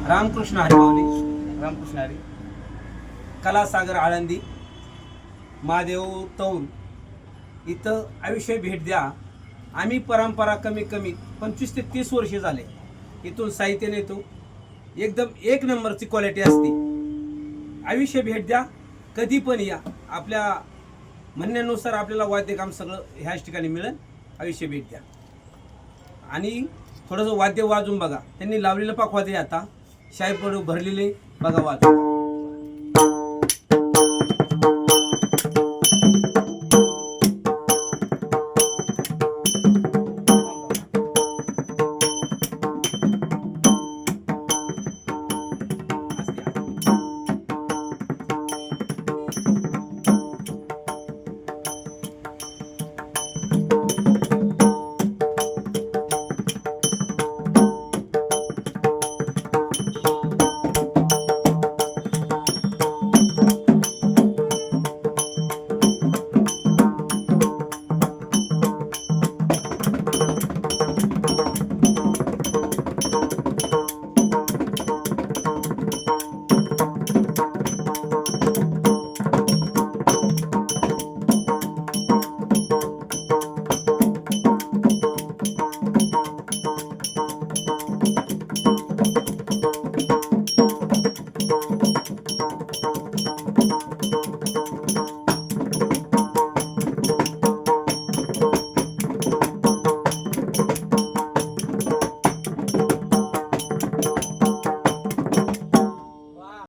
रामकृष्ण हरिभावनी, रामकृष्ण हरी, कलासागर आळंदी, महादेव तौल इथं आयुष्य भेट द्या. आम्ही परंपरा कमी 25 ते 30 वर्ष झाले इथून साहित्य नेतो. एकदम एक नंबरची क्वालिटी असते. आयुष्य भेट द्या, कधी पण या. आपल्या म्हणण्यानुसार आपल्याला वाद्यकाम सगळं ह्याच ठिकाणी मिळेल. आयुष्य भेट द्या आणि थोडंसं वाद्य वाजून बघा. त्यांनी लावलेलं पाक वाद्य आता शाही पडू भरलेले बघा वाजून.